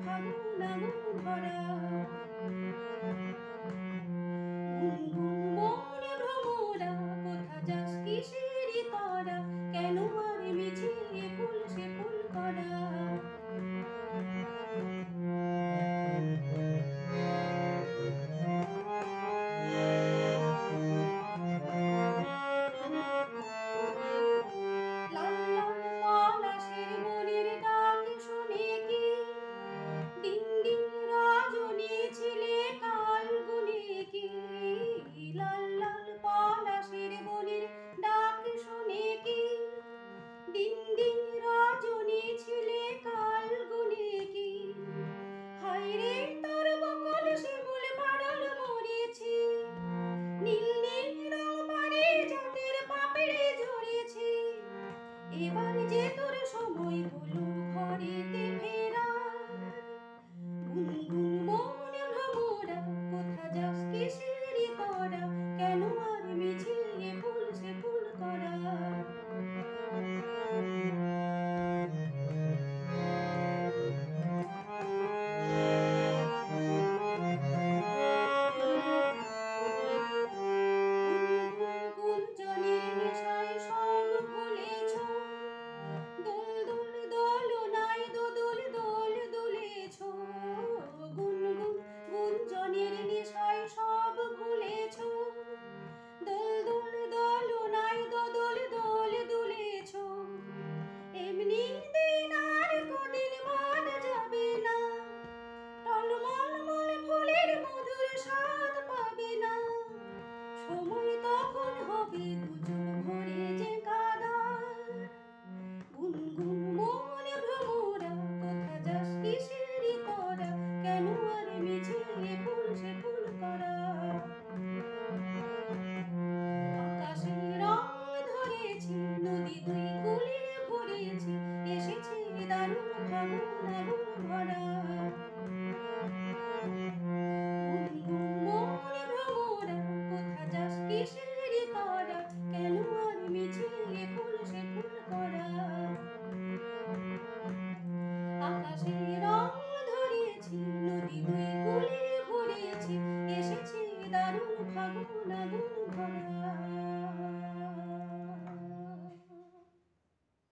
ফাগুন আগুন ভরা। গুনগুন মনে ভ্রমরা, কোথা যাস কিসেরি তরা, কেন আর মিছে ফুল সে ফুল করা। লাল লাল পলাশের মনের ডাক শুনে কি দিন দিন রজনী ছিলে কাল গুনে কি। লাল লাল পলাশের মনের ডাক শুনে কি দিন দিন রজনী ছিলে কাল গুনে কি। হায় রে তোর বকুল শিমুল পাড়ল মরেছে, নীল নীল রং পারে জাতের পাপড়ি ঝরেছে। এবার যে তোর সময় হলো ঘরেতে ফেরা। গুনগুন মনে ভ্রমরা, কোথা যাস কিসেরি তরা, কেন আর মিছে ফুল সে ফুল করা। গুঞ্জনের নেশায় সব ভুলেছ, দোল দোল দোলনায় দোদুল দোল দুলেছ। গুনগুন গুঞ্জনের নেশায় সব ভুলেছ, দোল দোল দোলনায় দোদুল দোল দুলেছ। এমনি দিন আর কদিন বাদ যাবে না, টলমল মল ফুলের মধুর স্বাদ পাবে না। সময় তখন হবে দুজন ভরে যে কাদার। গুনগুন মনে ভ্রমরা, কোথা যাস কিসেরি তরা, কেন আর মিছে ফুল সে ফুল করা। আকাশে রং ধরেছে, নদী দুই কুলে ভরেছে, এসেছে দারুণ ফাগুন আগুন ভরা। গুনগুন মনে ভ্রমরা, কোথা যাস কিসেরি তরা, কেন আর মিছে ফুল সে ফুল করা। আকাশে রং ধরেছে, নদী দুই কুলে ভরেছে, এসেছে দারুণ ফাগুন আগুন ভরা।